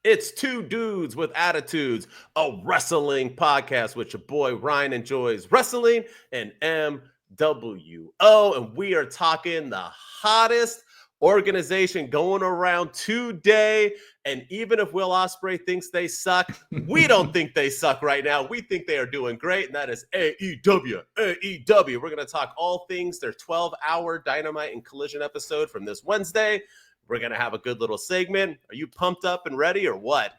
It's Two Dudes with Attitudes, a wrestling podcast which your boy Ryan enjoys wrestling and MWO. And we are talking the hottest organization going around today. And even if Will Ospreay thinks they suck, we don't think they suck right now. We think they are doing great, and that is AEW. AEW. We're going to talk all things their 12-hour Dynamite and Collision episode from this Wednesday. We're going to have a good little segment. Are you pumped up and ready or what?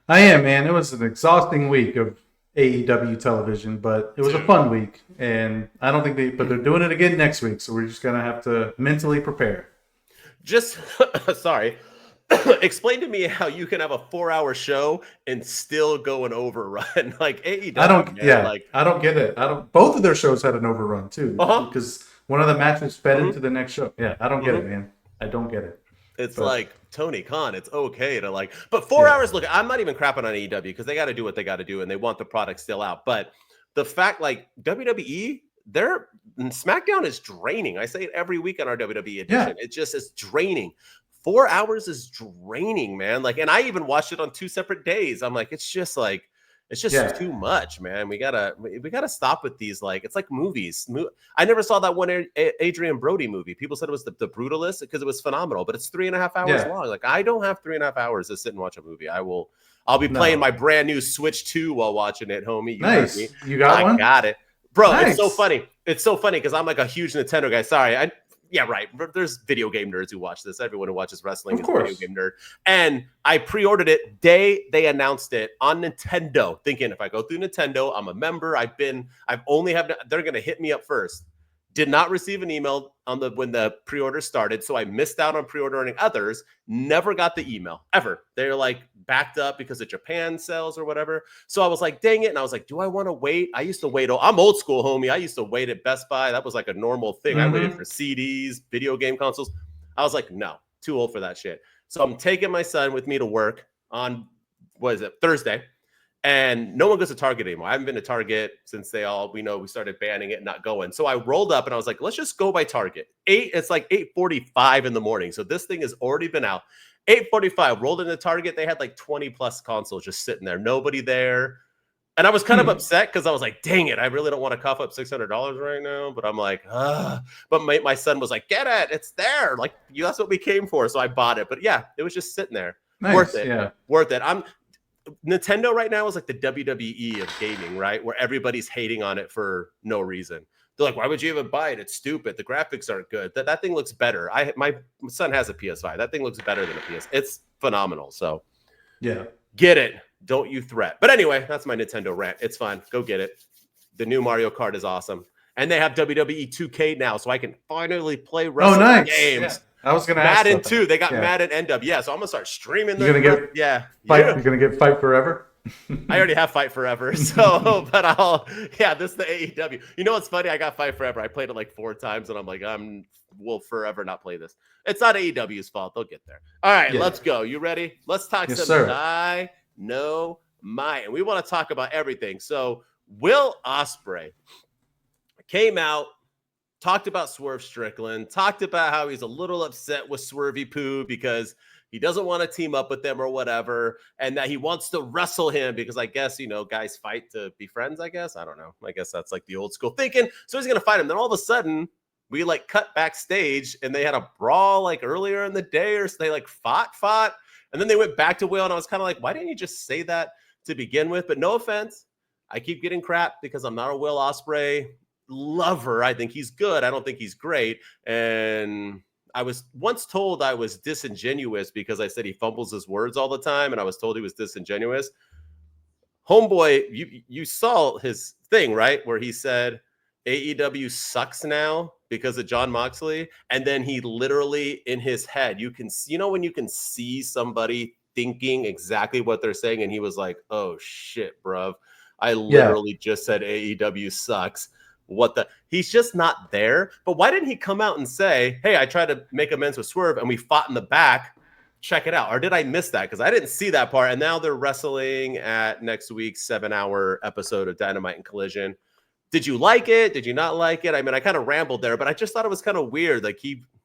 I am, man. It was an exhausting week of AEW television, but it was a fun week. And I don't think but they're doing it again next week. So we're just going to have to mentally prepare. Sorry. Explain to me how you can have a 4-hour show and still go an overrun like AEW. I don't get it. Both of their shows had an overrun too, because one of the matches fed into the next show. Yeah, I don't get it, man. I don't get it. It's like Tony Khan. It's okay to but 4 hours. Look, I'm not even crapping on AEW because they got to do what they got to do and they want the product still out. But the fact, WWE, their SmackDown is draining. I say it every week on our WWE edition. Yeah. It just is draining. 4 hours is draining, man. And I even watched it on 2 separate days. I'm like, it's just too much, man. We gotta stop with these. It's like movies. I never saw that one Adrian Brody movie. People said it was the Brutalist because it was phenomenal, but it's 3.5 hours long. I don't have 3.5 hours to sit and watch a movie. I'll be playing my brand new Switch 2 while watching it, homie. Nice. You got one? I got it, bro. Nice. It's so funny. It's so funny because I'm like a huge Nintendo guy. Sorry, yeah, right. There's video game nerds who watch this. Everyone who watches wrestling is a video game nerd. And I pre-ordered it day they announced it on Nintendo, thinking if I go through Nintendo, I'm a member. They're going to hit me up first. Did not receive an email when the pre-order started, so I missed out on pre-ordering others. Never got the email ever. They're backed up because of Japan sales or whatever. So I was like, dang it. And I was like, do I want to wait? I used to wait. I'm old school, homie. I used to wait at Best Buy. That was a normal thing. I waited for CDs, video game consoles. I was like, no, too old for that shit. So I'm taking my son with me to work on, Thursday. And no one goes to Target anymore. I haven't been to Target since we started banning it and not going. So I rolled up and I was like, let's just go by Target. It's 8:45 in the morning. So this thing has already been out. 8:45, rolled into Target. They had 20 plus consoles just sitting there. Nobody there. And I was kind of upset because I was like, dang it. I really don't want to cough up $600 right now. But I'm like, But my son was like, get it. It's there. That's what we came for. So I bought it. But yeah, it was just sitting there. Nice. Worth it. Yeah. Worth it. Nintendo right now is like the WWE of gaming, right? Where everybody's hating on it for no reason. They're like, why would you even buy it? It's stupid. The graphics aren't good. That thing looks better. My son has a PS5. That thing looks better than a PS. It's phenomenal. So yeah, get it. Don't you threat. But anyway, that's my Nintendo rant. It's fine. Go get it. The new Mario Kart is awesome. And they have WWE 2K now, so I can finally play wrestling games. Yeah. I was going to ask Madden too. They got Madden NW. Yeah, so I'm gonna start streaming. You're gonna get Fight Forever. I already have Fight Forever, so but this is the AEW. You know what's funny? I got Fight Forever. I played it 4 times, and I'm like, will forever not play this. It's not AEW's fault. They'll get there. All right, let's go. You ready? Let's talk some Dynamite. And we want to talk about everything. So Will Ospreay came out. Talked about Swerve Strickland, talked about how he's a little upset with Swervy Poo because he doesn't want to team up with them or whatever, and that he wants to wrestle him because I guess, guys fight to be friends, I guess. I don't know. I guess that's the old school thinking. So he's going to fight him. Then all of a sudden, we cut backstage and they had a brawl earlier in the day or so they fought. And then they went back to Will and I was kind of like, why didn't you just say that to begin with? But no offense. I keep getting crap because I'm not a Will Ospreay lover. I think he's good. I don't think he's great. And I was once told I was disingenuous because I said he fumbles his words all the time, and I was told he was disingenuous. Homeboy, you saw his thing, right? Where he said AEW sucks now because of John Moxley. And then he literally in his head, when you can see somebody thinking exactly what they're saying. And he was like, oh shit, bruv. I literally just said AEW sucks. He's just not there. But why didn't he come out and say, hey, I tried to make amends with Swerve and we fought in the back. Check it out. Or did I miss that? Because I didn't see that part. And now they're wrestling at next week's 7-hour episode of Dynamite and Collision. Did you like it? Did you not like it? I mean, I kind of rambled there, but I just thought it was kind of weird.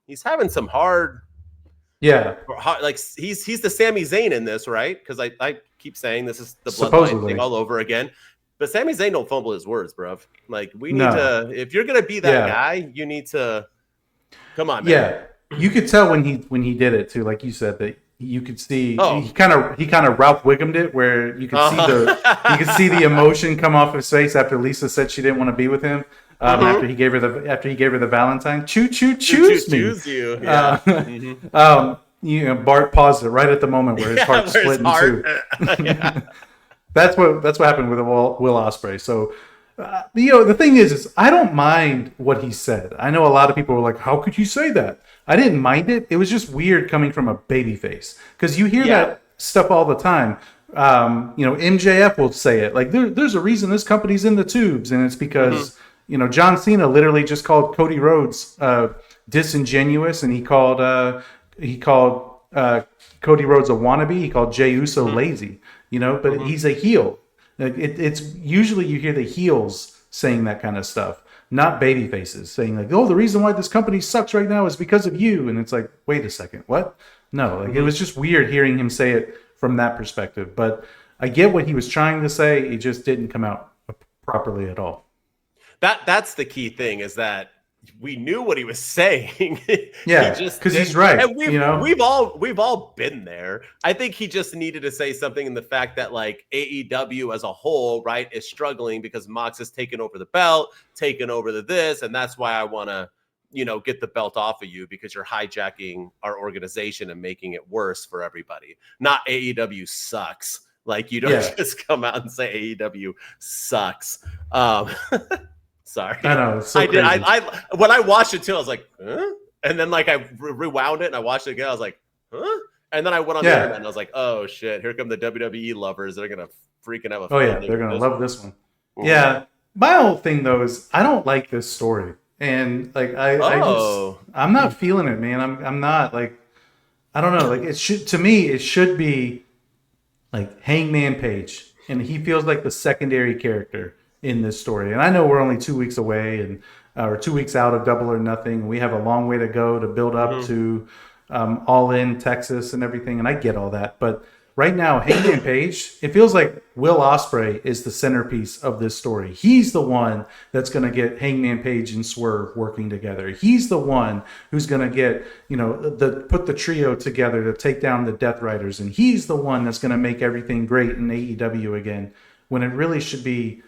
He's having some hard Yeah. Like he's the Sami Zayn in this, right? Because I keep saying this is the bloodline thing all over again. But Sami Zayn don't fumble his words, bro. Like we need to, if you're gonna be that guy, you need to come on, man. Yeah. You could tell when he did it too, like you said, that you could see he kind of Ralph Wiggum'd it, where you could see the emotion come off his face after Lisa said she didn't want to be with him. After he gave her the Valentine, choose me. Choose you. Yeah. Bart paused it right at the moment where his heart split in two. That's what happened with Will Ospreay. So, the thing is I don't mind what he said. I know a lot of people were like, "How could you say that?" I didn't mind it. It was just weird coming from a babyface, because you hear that stuff all the time. MJF will say it like, "There's a reason this company's in the tubes," and it's because John Cena literally just called Cody Rhodes disingenuous, and he called Cody Rhodes a wannabe. He called Jey Uso lazy. But he's a heel. Like it's usually you hear the heels saying that kind of stuff, not baby faces saying like, "Oh, the reason why this company sucks right now is because of you." And it's like, wait a second, what? No, it was just weird hearing him say it from that perspective. But I get what he was trying to say. It just didn't come out properly at all. That's the key thing, is that we knew what he was saying. Yeah, because he's right. And we've all been there. I think he just needed to say something in the fact that like AEW as a whole, right, is struggling because Mox has taken over the belt, taken over this, and that's why I want to, get the belt off of you, because you're hijacking our organization and making it worse for everybody. Not AEW sucks. Like you don't just come out and say AEW sucks. Sorry. I know. It's so crazy. When I watched it too, I was like, huh? And then like I rewound it and I watched it again. I was like, huh? And then I went on the internet and I was like, oh shit, here come the WWE lovers. They're gonna freaking have a fun. They're gonna love this one. Mm-hmm. Yeah. My whole thing though is I don't like this story. And like I'm not feeling it, man. I'm not like, I don't know. Like it should be like Hangman Page. And he feels like the secondary character in this story. And I know we're only 2 weeks away or 2 weeks out of Double or Nothing. We have a long way to go to build up to All In Texas and everything. And I get all that. But right now, Hangman Page, it feels like Will Ospreay is the centerpiece of this story. He's the one that's going to get Hangman Page and Swerve working together. He's the one who's going to get, put the trio together to take down the Death Riders. And he's the one that's going to make everything great in AEW again, when it really should be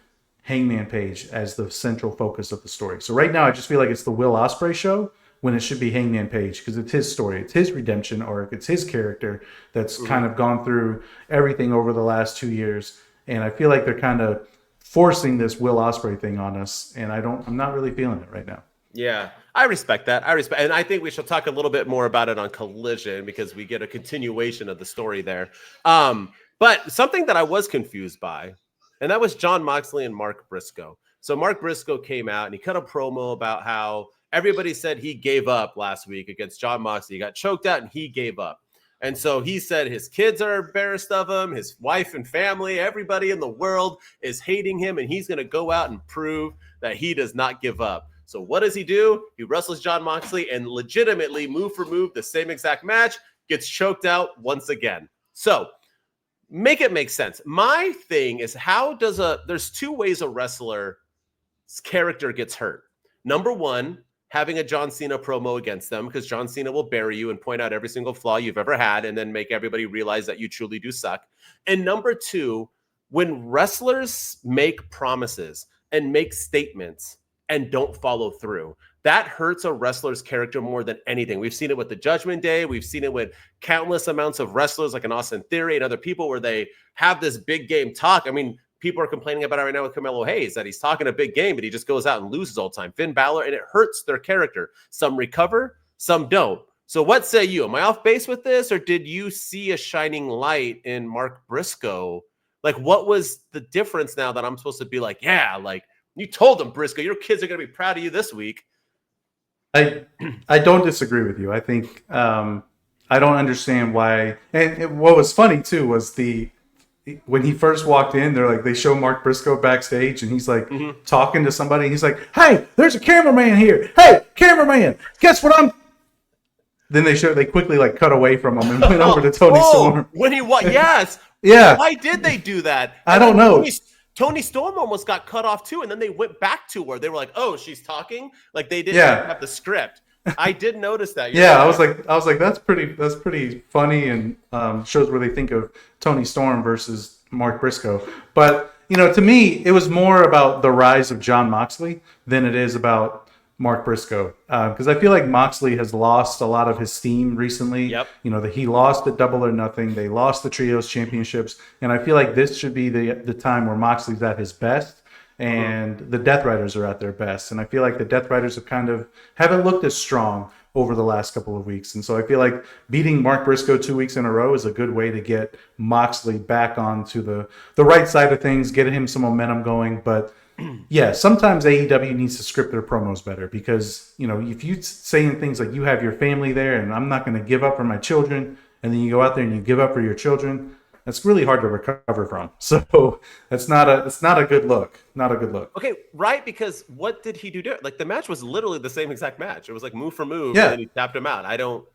Hangman Page as the central focus of the story. So right now, I just feel like it's the Will Ospreay show when it should be Hangman Page, because it's his story, it's his redemption arc, it's his character that's kind of gone through everything over the last 2 years. And I feel like they're kind of forcing this Will Ospreay thing on us, and I'm not really feeling it right now. Yeah, I respect that. And I think we should talk a little bit more about it on Collision, because we get a continuation of the story there. But something that I was confused by, and that was Jon Moxley and Mark Briscoe. So Mark Briscoe came out and he cut a promo about how everybody said he gave up last week against Jon Moxley. He got choked out and he gave up. And so he said his kids are embarrassed of him, his wife and family, everybody in the world is hating him, and he's going to go out and prove that he does not give up. So what does he do? He wrestles Jon Moxley and legitimately, move for move, the same exact match, gets choked out once again. So make it make sense. My thing is, there's two ways a wrestler's character gets hurt. Number one, having a John Cena promo against them, because John Cena will bury you and point out every single flaw you've ever had and then make everybody realize that you truly do suck. And number two, when wrestlers make promises and make statements and don't follow through, that hurts a wrestler's character more than anything. We've seen it with the Judgment Day. We've seen it with countless amounts of wrestlers like an Austin Theory and other people, where they have this big game talk. I mean, people are complaining about it right now with Carmelo Hayes, that he's talking a big game, but he just goes out and loses all the time. Finn Balor, and it hurts their character. Some recover, some don't. So what say you? Am I off base with this, or did you see a shining light in Mark Briscoe? Like, what was the difference now that I'm supposed to be like, yeah, like you told them, Briscoe, your kids are going to be proud of you this week? I don't disagree with you. I think I don't understand why. And what was funny too was when he first walked in, they show Mark Briscoe backstage, and he's like talking to somebody. And he's like, "Hey, there's a cameraman here. Hey, cameraman, guess what then they quickly like cut away from him and went over to Tony Storm. When he won, yes. Yeah. Why did they do that? I don't know. Tony Storm almost got cut off too, and then they went back to her. They were like, "Oh, she's talking." Like they didn't have the script. I did notice that. I was like, that's pretty funny, and shows where they think of Tony Storm versus Mark Briscoe. But to me, it was more about the rise of Jon Moxley than it is about Mark Briscoe, because I feel like Moxley has lost a lot of his steam recently. Yep. He lost at Double or Nothing. They lost the Trios Championships, and I feel like this should be the time where Moxley's at his best, and the Death Riders are at their best. And I feel like the Death Riders haven't looked as strong over the last couple of weeks, and so I feel like beating Mark Briscoe 2 weeks in a row is a good way to get Moxley back onto the right side of things, get him some momentum going, but. Yeah, sometimes AEW needs to script their promos better because, if you saying things like you have your family there and I'm not going to give up for my children, and then you go out there and you give up for your children, that's really hard to recover from. So that's not a good look. Not a good look. Okay, right? Because what did he do? Like the match was literally the same exact match. It was like move for move, and then he tapped him out. I don't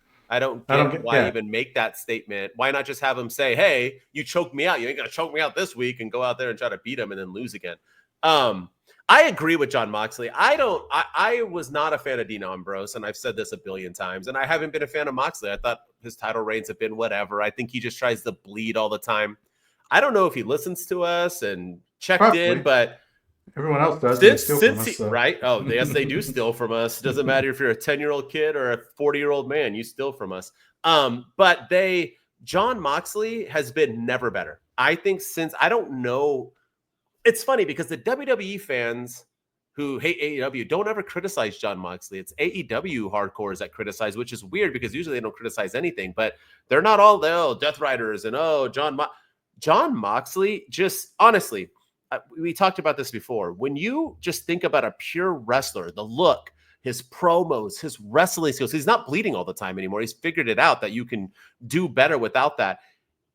get why even make that statement. Why not just have him say, "Hey, you choked me out. You ain't gonna choke me out this week," and go out there and try to beat him and then lose again. I agree with Jon Moxley. I was not a fan of Dean Ambrose, and I've said this a billion times, and I haven't been a fan of Moxley. I thought his title reigns have been whatever. I think he just tries to bleed all the time. I don't know if he listens to us and checked in, but everyone else does. Right? Oh, yes, they do steal from us. Doesn't matter if you're a 10-year-old kid or a 40-year-old man, you steal from us. But Jon Moxley has been never better. I think I don't know. It's funny because the WWE fans who hate AEW don't ever criticize Jon Moxley. It's AEW hardcores that criticize, which is weird because usually they don't criticize anything, but they're not all Death Riders and Jon Moxley. Just honestly, we talked about this before. When you just think about a pure wrestler, the look, his promos, his wrestling skills, he's not bleeding all the time anymore. He's figured it out that you can do better without that.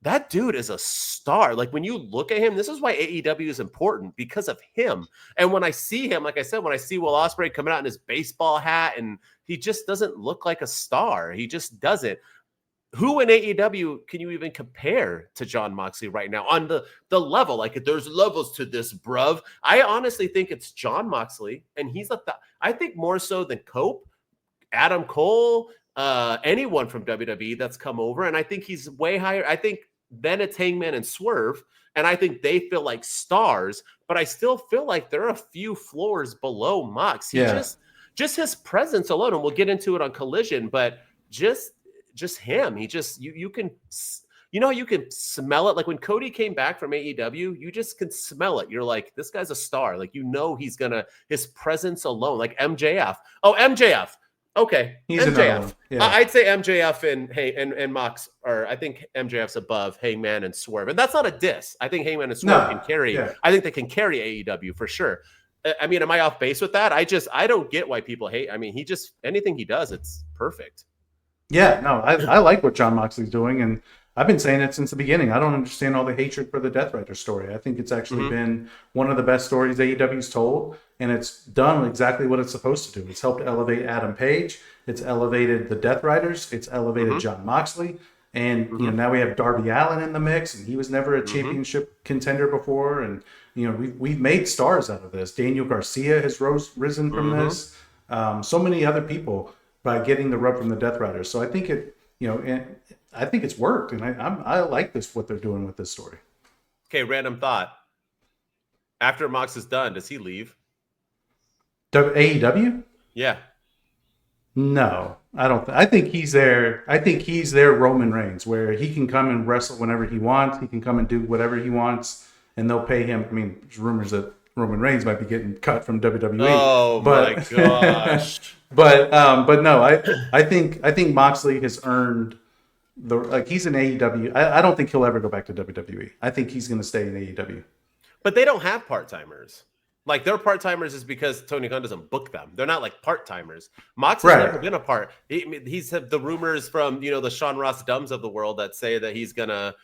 That dude is a star. Like when you look at him, this is why AEW is important because of him. And when I see him, like I said, when I see Will Ospreay coming out in his baseball hat and he just doesn't look like a star. He just doesn't. Who in AEW can you even compare to Jon Moxley right now on the level? Like there's levels to this, bruv. I honestly think it's Jon Moxley, and he's I think more so than Cope, Adam Cole, anyone from WWE that's come over, and I think he's way higher. I think then it's Hangman and Swerve, and I think they feel like stars, but I still feel like there are a few floors below Mox. Just his presence alone, and we'll get into it on Collision, but just him. He just you can smell it. Like when Cody came back from AEW, you just can smell it. You're like, this guy's a star. Like he's gonna his presence alone, like MJF. Oh, MJF. Okay, he's MJF. Yeah. I'd say MJF and Mox, or I think MJF's above Hangman and Swerve, and that's not a diss. I think Hangman and Swerve can carry. Yeah. I think they can carry AEW for sure. I mean, am I off base with that? I don't get why people hate. I mean, anything he does, it's perfect. Yeah, no, I like what Jon Moxley's doing, and I've been saying it since the beginning. I don't understand all the hatred for the Death Rider story. I think it's actually been one of the best stories AEW's told, and it's done exactly what it's supposed to do. It's helped elevate Adam Page. It's elevated the Death Riders. It's elevated Jon Moxley. And now we have Darby Allin in the mix, and he was never a championship contender before. And we've made stars out of this. Daniel Garcia has risen from this. So many other people by getting the rub from the Death Riders. So I think I think it's worked, and I like what they're doing with this story. Okay, random thought. After Mox is done, does he leave? AEW? Yeah. No, I don't. I think he's there. I think he's their Roman Reigns, where he can come and wrestle whenever he wants. He can come and do whatever he wants, and they'll pay him. I mean, there's rumors that Roman Reigns might be getting cut from WWE. Oh my gosh! but no, I think Moxley has earned he's in AEW. I don't think he'll ever go back to WWE. I think he's going to stay in AEW. But they don't have part-timers. Like their part-timers is because Tony Khan doesn't book them. They're not like part-timers. Mox has never been a part. He's had the rumors from, the Sean Ross Dumbs of the world that say that he's going to,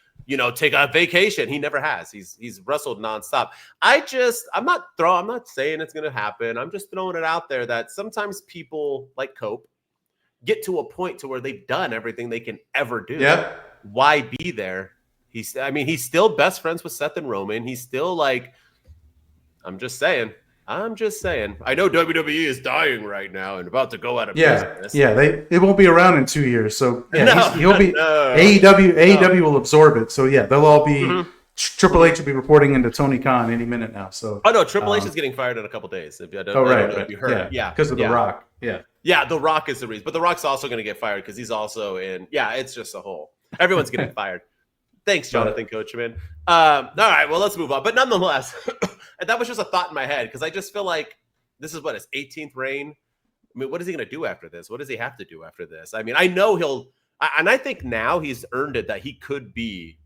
take a vacation. He never has. He's wrestled nonstop. I'm not saying it's going to happen. I'm just throwing it out there that sometimes people like Cope, get to a point to where they've done everything they can ever do. Yeah. Why be there? He's still best friends with Seth and Roman. He's still like, I'm just saying. I know WWE is dying right now and about to go out of business. Yeah, it won't be around in 2 years. So he'll be AEW will absorb it. So yeah, they'll all be Triple H will be reporting into Tony Khan any minute now. So Triple H is getting fired in a couple days. If you don't, right. You heard. Yeah, because of The Rock. Yeah, The Rock is the reason. But The Rock's also going to get fired because he's also in. Yeah, it's just a whole. Everyone's getting fired. Thanks, Jonathan Coachman. All right, well, let's move on. But nonetheless, that was just a thought in my head because I just feel like this is his 18th reign. I mean, what is he going to do after this? What does he have to do after this? I mean, I know I think now he's earned it that he could be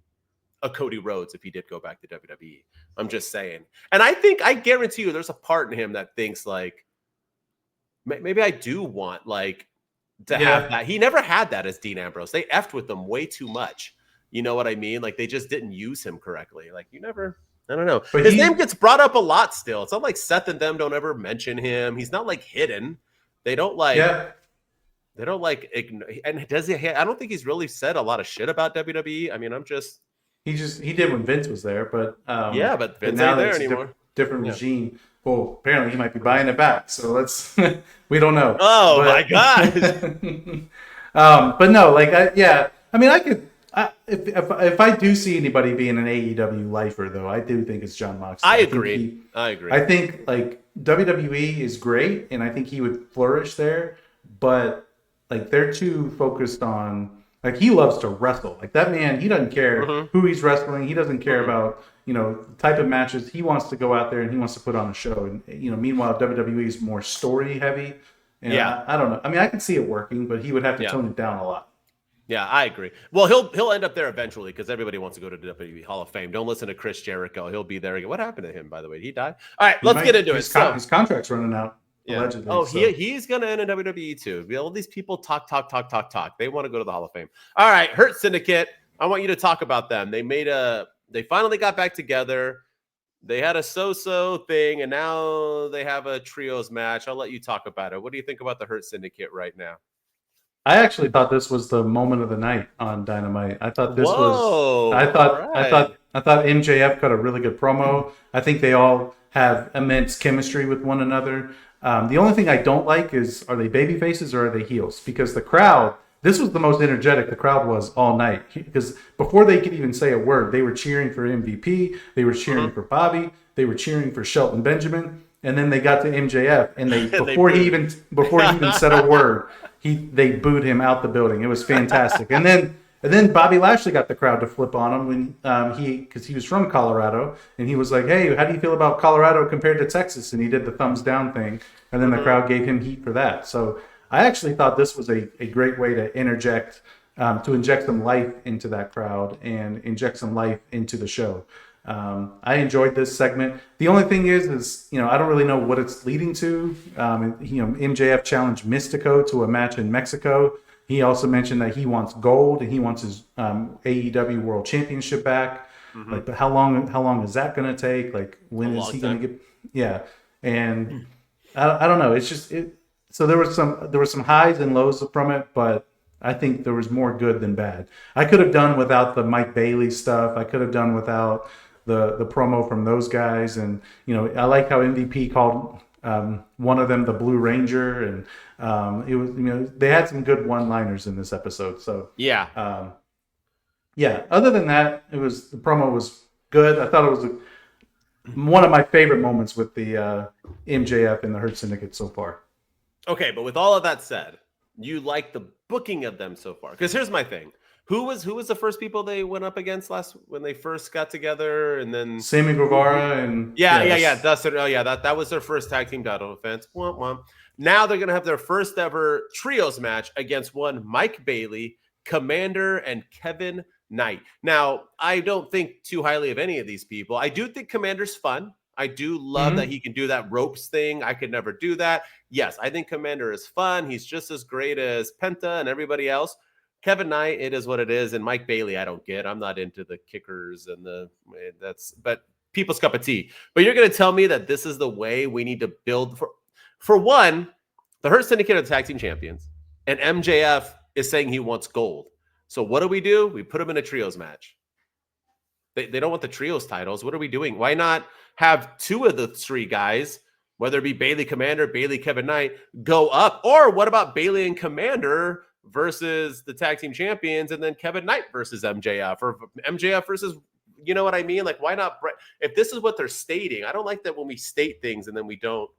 a Cody Rhodes if he did go back to WWE. I'm just saying. And I guarantee you there's a part in him that thinks like, maybe I do want to have that. He never had that as Dean Ambrose. They effed with him way too much. You know what I mean? Like they just didn't use him correctly. Like I don't know. But his name gets brought up a lot still. It's not like Seth and them don't ever mention him. He's not like hidden. They don't like. Yeah. They don't like. And does he? I don't think he's really said a lot of shit about WWE. I mean, He did when Vince was there, but but Vince ain't there anymore. Different regime. Well, apparently he might be buying it back. So let's. We don't know. Oh my god. But no, I mean, I could. If I do see anybody being an AEW lifer, though, I do think it's Jon Moxley. I agree. I think WWE is great, and I think he would flourish there. But they're too focused on he loves to wrestle. Like that man, he doesn't care who he's wrestling. He doesn't care about the type of matches. He wants to go out there and he wants to put on a show. And meanwhile, WWE is more story heavy. And I don't know. I mean, I could see it working, but he would have to tone it down a lot. Yeah, I agree. Well, he'll end up there eventually because everybody wants to go to the WWE Hall of Fame. Don't listen to Chris Jericho. He'll be there again. What happened to him, by the way? Did he die? All right, let's get into it. His contract's running out, allegedly. Oh, he's going to end in WWE too. All these people talk. They want to go to the Hall of Fame. All right, Hurt Syndicate. I want you to talk about them. They finally got back together. They had a so-so thing, and now they have a trios match. I'll let you talk about it. What do you think about the Hurt Syndicate right now? I actually thought this was the moment of the night on Dynamite. I thought this was. I thought MJF cut a really good promo. I think they all have immense chemistry with one another. The only thing I don't like is, are they baby faces or are they heels? Because the crowd, this was the most energetic the crowd was all night. Because before they could even say a word, they were cheering for MVP. They were cheering for Bobby. They were cheering for Shelton Benjamin. And then they got to MJF, and before he even said a word, they booed him out the building. It was fantastic. And then Bobby Lashley got the crowd to flip on him when because he was from Colorado, and he was like, "Hey, how do you feel about Colorado compared to Texas?" And he did the thumbs down thing, and then the crowd gave him heat for that. So I actually thought this was a great way to inject some life into that crowd and inject some life into the show. I enjoyed this segment. The only thing is I don't really know what it's leading to. MJF challenged Mystico to a match in Mexico. He also mentioned that he wants gold and he wants his AEW World Championship back. But how long is that going to take? When is he going to get? Yeah, and I don't know. It's just So there were some highs and lows from it, but I think there was more good than bad. I could have done without the Mike Bailey stuff. I could have done without the promo from those guys, and I like how MVP called one of them the Blue Ranger, and it was they had some good one-liners in this episode. So yeah. Other than that, the promo was good. I thought it was one of my favorite moments with the MJF and the Hurt Syndicate so far. Okay, but with all of that said, you like the booking of them so far? Because here's my thing. Who was the first people they went up against when they first got together, and then Sammy Guevara and that was their first tag team title defense. Now they're gonna have their first ever trios match against one Mike Bailey, Commander, and Kevin Knight. Now I don't think too highly of any of these people. I do think Commander's fun. I do love that he can do that ropes thing. I could never do that. Yes, I think Commander is fun. He's just as great as Penta and everybody else. Kevin Knight, it is what it is. And Mike Bailey, I don't get. I'm not into the kickers and but people's cup of tea. But you're going to tell me that this is the way we need to build for one, the Hurt Syndicate are the tag team champions. and MJF is saying he wants gold. So what do? We put him in a trios match. They don't want the trios titles. What are we doing? Why not have 2 of the 3 guys, whether it be Bailey Commander, Bailey Kevin Knight, go up? Or what about Bailey and Commander versus the tag team champions, and then Kevin Knight versus MJF, or MJF versus, you know what I mean? Like, why not? If this is what they're stating, I don't like that when we state things and then we don't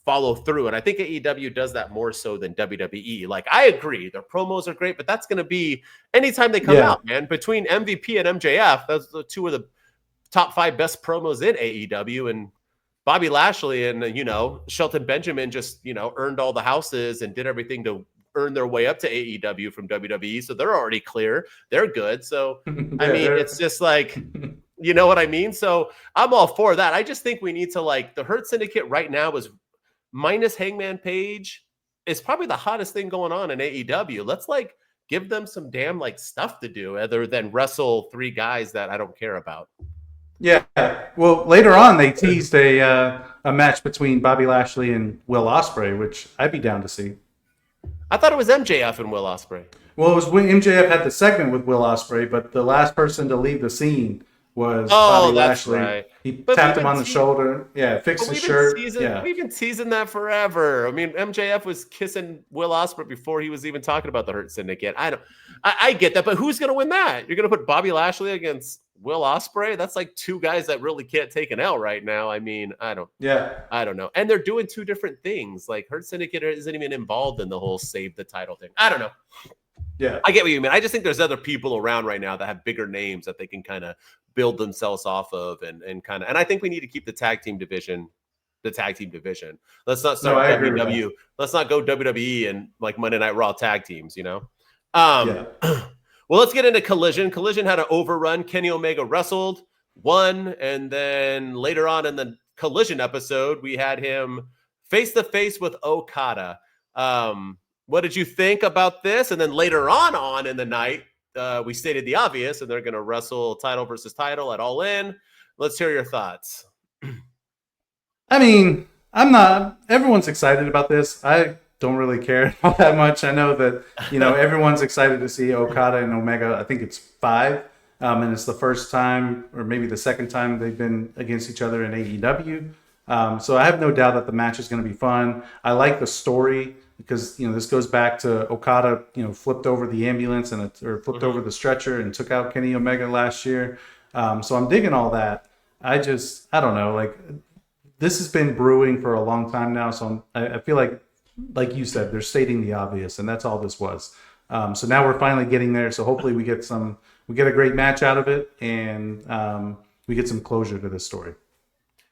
follow through. And I think AEW does that more so than WWE. Like, I agree, their promos are great, but that's going to be anytime they come out, man. Between MVP and MJF, those are 2 of the top 5 best promos in AEW. And Bobby Lashley and, Shelton Benjamin just, earned all the houses and did everything to earn their way up to AEW from WWE. So they're already clear. They're good. So, I mean, it's just like, you know what I mean? So I'm all for that. I just think we need to, like, the Hurt Syndicate right now is minus Hangman Page is probably the hottest thing going on in AEW. Let's, like, give them some damn, like, stuff to do other than wrestle 3 guys that I don't care about. Yeah. Well, later on they teased a match between Bobby Lashley and Will Ospreay, which I'd be down to see. I thought it was MJF and Will Ospreay. Well, it was when MJF had the segment with Will Ospreay, but the last person to leave the scene was Bobby Lashley. Right. He tapped him on the shoulder. Yeah, fixed his shirt. We've been teasing that forever. I mean, MJF was kissing Will Ospreay before he was even talking about the Hurt Syndicate. I get that, but who's going to win that? You're going to put Bobby Lashley against Will Ospreay? That's like 2 guys that really can't take an L right now. I mean, I don't know. And they're doing 2 different things. Like, Hurt Syndicate isn't even involved in the whole save the title thing. I don't know. Yeah, I get what you mean. I just think there's other people around right now that have bigger names that they can kind of build themselves off of, and I think we need to keep the tag team division. Let's not start WWE. Let's not go WWE and like Monday Night Raw tag teams, Well, let's get into Collision. Collision had an overrun. Kenny Omega wrestled, won, and then later on in the Collision episode, we had him face to face with Okada. What did you think about this? And then later on in the night, we stated the obvious, and they're going to wrestle title versus title at All In. Let's hear your thoughts. I mean, everyone's excited about this. I don't really care all that much. I know that, everyone's excited to see Okada and Omega. I think it's 5. And it's the first time, or maybe the second time, they've been against each other in AEW. So I have no doubt that the match is going to be fun. I like the story because, this goes back to Okada, flipped over the ambulance or flipped over the stretcher and took out Kenny Omega last year. So I'm digging all that. I don't know, like, this has been brewing for a long time now. So I feel like you said, they're stating the obvious, and that's all this was. So now we're finally getting there. So hopefully we get a great match out of it, and we get some closure to this story.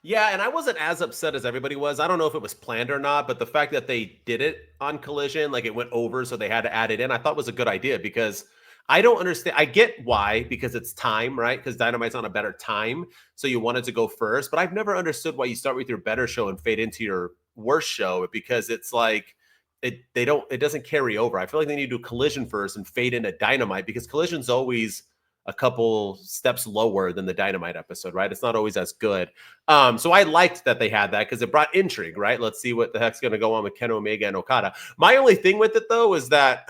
Yeah, and I wasn't as upset as everybody was. I don't know if it was planned or not, but the fact that they did it on Collision, like it went over, so they had to add it in, I thought was a good idea, because I don't understand. I get why, because it's time, right? Because Dynamite's on a better time, so you wanted to go first. But I've never understood why you start with your better show and fade into your worst show, because it's like it doesn't carry over. I feel like they need to do Collision first and fade into Dynamite, because Collision's always a couple steps lower than the Dynamite episode, right? It's not always as good. So I liked that they had that because it brought intrigue, right? Let's see what the heck's going to go on with Ken Omega and Okada. My only thing with it, though, is that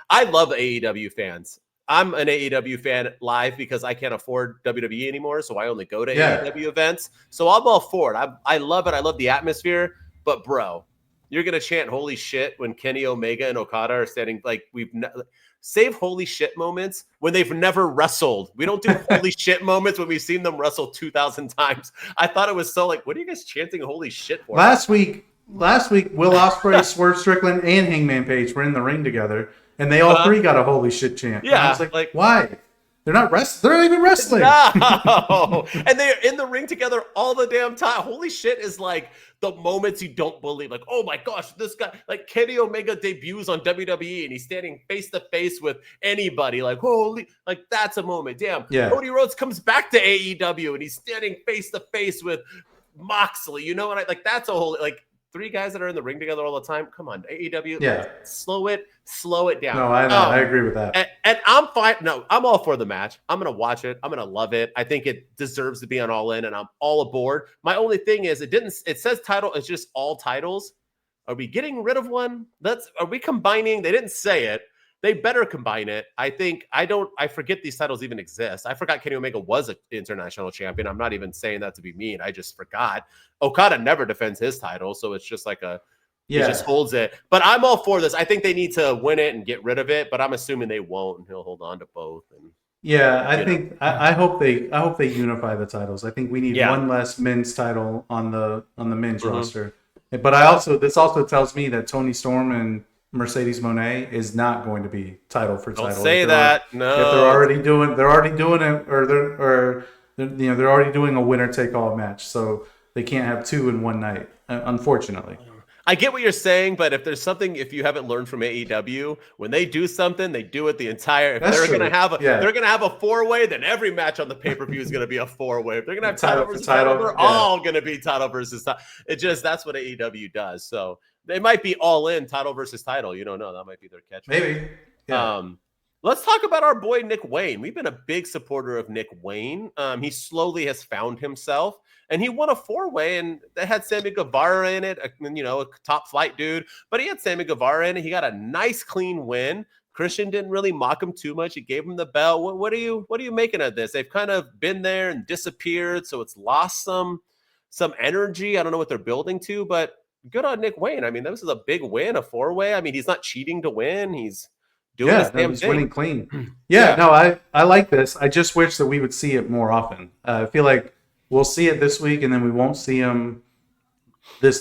I love AEW fans. I'm an AEW fan live because I can't afford WWE anymore, so I only go to AEW events. So I'm all for it. I love it. I love the atmosphere. But, bro, you're going to chant holy shit when Kenny Omega and Okada are standing like save holy shit moments when they've never wrestled. We don't do holy shit moments when we've seen them wrestle 2,000 times. I thought it was so like, what are you guys chanting holy shit for? Last week, Will Ospreay, Swerve Strickland, and Hangman Page were in the ring together, and they all 3 got a holy shit chant. Yeah. And I was like, why? They're not wrestling. They're not even wrestling. No. And they're in the ring together all the damn time. Holy shit is like the moments you don't believe. Like, oh my gosh, this guy, like Kenny Omega debuts on WWE and he's standing face to face with anybody. Like, holy, like that's a moment. Damn. Yeah. Cody Rhodes comes back to AEW and he's standing face to face with Moxley. You know what that's a whole, like, 3 guys that are in the ring together all the time. Come on, AEW. Yeah. Slow it down. No, I know. I agree with that. And I'm fine. No, I'm all for the match. I'm going to watch it. I'm going to love it. I think it deserves to be on All In, and I'm all aboard. My only thing is it says title. It's just all titles. Are we getting rid of one? Are we combining? They didn't say it. They better combine it. I forget these titles even exist. I forgot Kenny Omega was an international champion. I'm not even saying that to be mean. I just forgot. Okada never defends his title, so it's just like he just holds it. But I'm all for this. I think they need to win it and get rid of it, but I'm assuming they won't, and he'll hold on to both. And I hope they unify the titles. I think we need one less men's title on the men's roster. But this also tells me that Toni Storm and Mercedes Moné is not going to be title for title. Don't say that. No. If they're already doing it, or they're already doing a winner take all match, so they can't have two in one night. Unfortunately. I get what you're saying, but if you haven't learned from AEW, when they do something, they do it the entire. If they're going to have a 4-way, then every match on the pay-per-view is going to be a 4-way. If they're going to have title versus title, they're all going to be title versus title. That's what AEW does. So they might be all in title versus title. You don't know. That might be their catchphrase. Maybe. Yeah. Let's talk about our boy Nick Wayne. We've been a big supporter of Nick Wayne. He slowly has found himself. And he won a 4-way, and they had Sammy Guevara in it, a top flight dude. But he had Sammy Guevara in it. He got a nice, clean win. Christian didn't really mock him too much. He gave him the bell. What are you making of this? They've kind of been there and disappeared, so it's lost some energy. I don't know what they're building to, but good on Nick Wayne. I mean, this is a big win, a 4-way. I mean, he's not cheating to win. He's doing his damn thing. Winning clean. I like this. I just wish that we would see it more often. I feel like we'll see it this week, and then we won't see him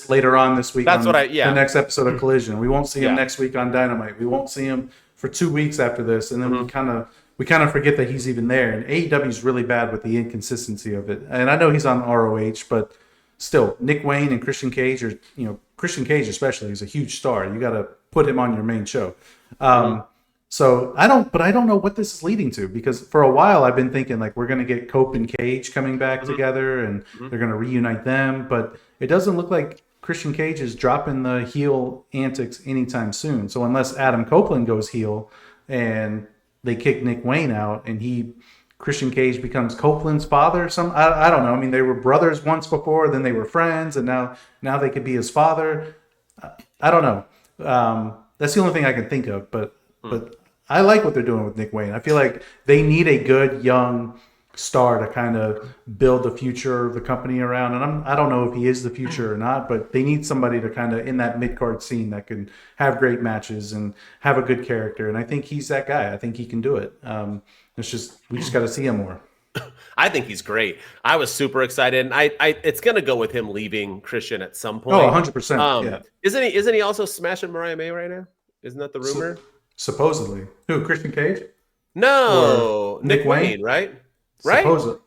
later on this week. That's the next episode of Collision. We won't see him next week on Dynamite. We won't see him for 2 weeks after this, and then we kind of forget that he's even there. And AEW is really bad with the inconsistency of it. And I know he's on ROH, but still, Nick Wayne and Christian Cage Christian Cage especially is a huge star. You got to put him on your main show. So I don't know what this is leading to, because for a while I've been thinking like we're going to get Cope and Cage coming back together and they're going to reunite them, but it doesn't look like Christian Cage is dropping the heel antics anytime soon. So unless Adam Copeland goes heel and they kick Nick Wayne out and Christian Cage becomes Copeland's father, I don't know. I mean, they were brothers once before, then they were friends, and now they could be his father. I don't know. That's the only thing I can think of, but I like what they're doing with Nick Wayne. I feel like they need a good young star to kind of build the future of the company around. And I don't know if he is the future or not, but they need somebody to kind of in that mid-card scene that can have great matches and have a good character. And I think he's that guy. I think he can do it. We just got to see him more. I think he's great. I was super excited, and it's going to go with him leaving Christian at some point. Oh, 100%. Yeah. Isn't he also smashing Mariah May right now? Isn't that the rumor? Supposedly. Who, Christian Cage? No, Nick Wayne, right? Right? Supposedly.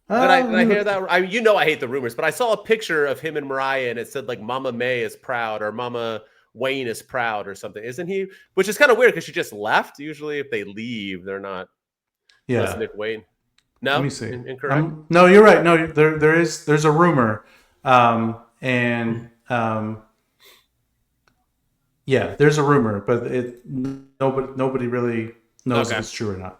Did I hear that? I hate the rumors, but I saw a picture of him and Mariah, and it said like Mama May is proud or Mama Wayne is proud or something. Isn't he? Which is kind of weird because she just left. Usually if they leave, they're not. Yeah. That's Nick Wayne. No? Let me see. Incorrect? No, you're right. No, there's a rumor. Yeah, there's a rumor, but nobody really knows if it's true or not.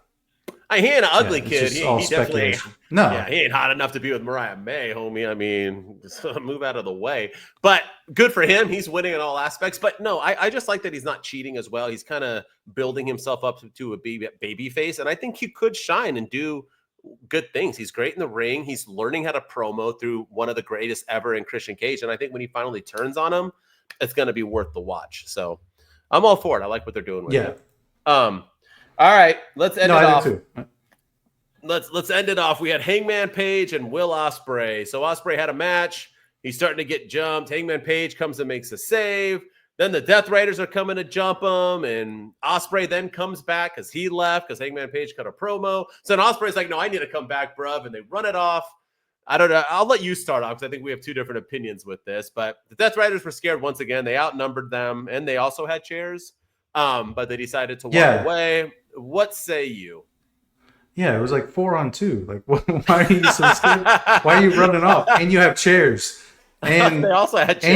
He ain't an ugly kid. He definitely ain't. No. Yeah, he ain't hot enough to be with Mariah May, homie. I mean, move out of the way. But good for him. He's winning in all aspects. But no, I just like that he's not cheating as well. He's kind of building himself up to a baby face, and I think he could shine and do good things. He's great in the ring. He's learning how to promo through one of the greatest ever in Christian Cage, and I think when he finally turns on him, it's going to be worth the watch. So I'm all for it. I like what they're doing with it. All right, let's end it off. I do too. Let's end it off. We had Hangman Page and Will Ospreay. So Ospreay had a match. He's starting to get jumped. Hangman Page comes and makes a save. Then the Death Raiders are coming to jump him, and Ospreay then comes back because he left because Hangman Page cut a promo. So then Ospreay's like, "No, I need to come back, bruv," and they run it off. I don't know. I'll let you start off because I think we have two different opinions with this. But the Death Raiders were scared once again. They outnumbered them, and they also had chairs. But they decided to walk away. What say you? Yeah, it was like 4-on-2. Like, why are you so scared? Why are you running off? And you have chairs. And they also had chairs.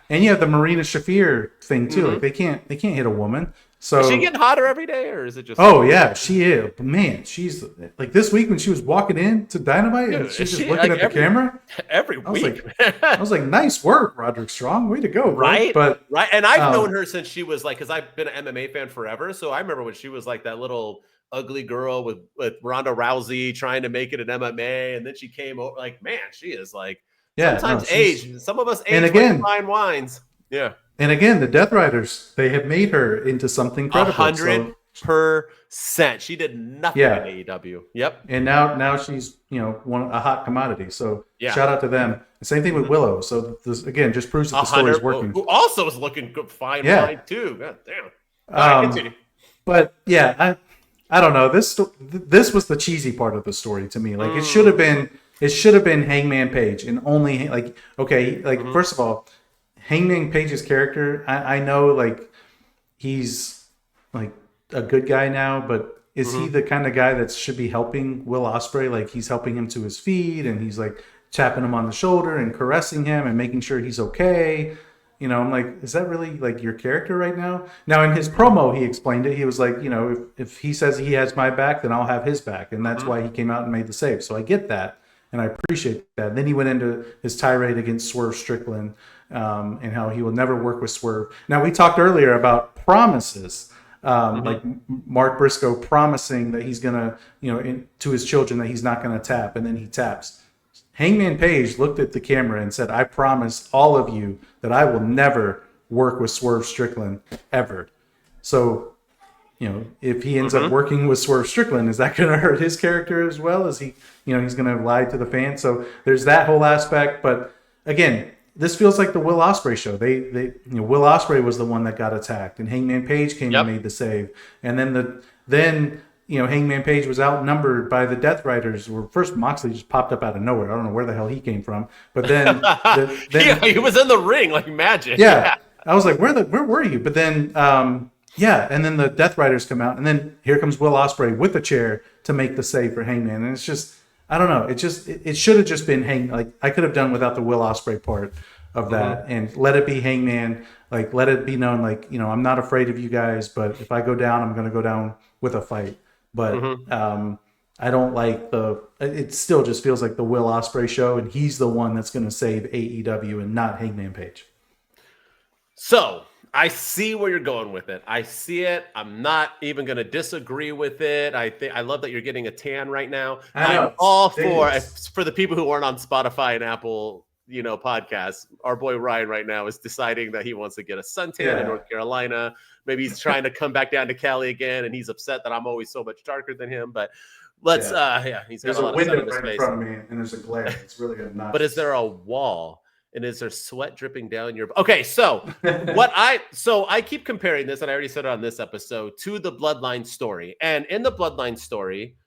And you have the Marina Shafir thing too. Mm-hmm. Like they can't hit a woman. So is she getting hotter every day, or is it just? Oh yeah, she is. Man, she's like this week when she was walking in to Dynamite and she's just looking at the camera every week. I was like, nice work, Roderick Strong, way to go, right? Bro. But right, and I've known her since she was like, because I've been an MMA fan forever, so I remember when she was like that little ugly girl with Ronda Rousey trying to make it in MMA, and then she came over. Like, man, she is like sometimes some of us age, and again, like fine wines. Yeah. And again, the Death Riders, they have made her into something credible. 100%. She did nothing in AEW. Yep. And now she's, a hot commodity. So shout out to them. The same thing with Willow. So this again just proves that the story is working. Who also is looking good, fine too. God damn. But yeah, I don't know. This was the cheesy part of the story to me. Like it should have been Hangman Page and only first of all, Hangman Page's character, I know like he's like a good guy now, but is he the kind of guy that should be helping Will Ospreay? Like he's helping him to his feet and he's like tapping him on the shoulder and caressing him and making sure he's okay. I'm like, is that really like your character right now? Now in his promo, he explained it. He was like, if he says he has my back, then I'll have his back. And that's why he came out and made the save. So I get that. And I appreciate that. And then he went into his tirade against Swerve Strickland and how he will never work with Swerve. Now, we talked earlier about promises, like Mark Briscoe promising that he's going to, to his children that he's not going to tap, and then he taps. Hangman Page looked at the camera and said, I promise all of you that I will never work with Swerve Strickland ever. So, if he ends up working with Swerve Strickland, is that going to hurt his character as well? Is he, he's going to lie to the fans? So there's that whole aspect. But again, this feels like the Will Ospreay show. They Will Ospreay was the one that got attacked, and Hangman Page came and made the save. And then Hangman Page was outnumbered by the Death Riders. Where first Moxley just popped up out of nowhere. I don't know where the hell he came from, but then, he was in the ring like magic. Yeah, I was like, where were you? But then. And then the Death Riders come out, and then here comes Will Ospreay with a chair to make the save for Hangman. And it's just, I don't know. It should have just been Hangman. Like I could have done without the Will Ospreay part of that, and let it be Hangman. Like let it be known, like I'm not afraid of you guys, but if I go down, I'm going to go down with a fight. But I don't like it still just feels like the Will Ospreay show, and he's the one that's going to save AEW and not Hangman Page. So. I see where you're going with it. I see it. I'm not even going to disagree with it. I love that you're getting a tan right now. I'm all for the people who aren't on Spotify and Apple, podcasts. Our boy Ryan right now is deciding that he wants to get a suntan in North Carolina. Maybe he's trying to come back down to Cali again, and he's upset that I'm always so much darker than him. But let's, he's got a lot of sun in his face. There's a window right in front of me, and there's a glare. It's really good. But is there a wall? And is there sweat dripping down your... Okay, so I keep comparing this, and I already said it on this episode, to the Bloodline story. And in the Bloodline story,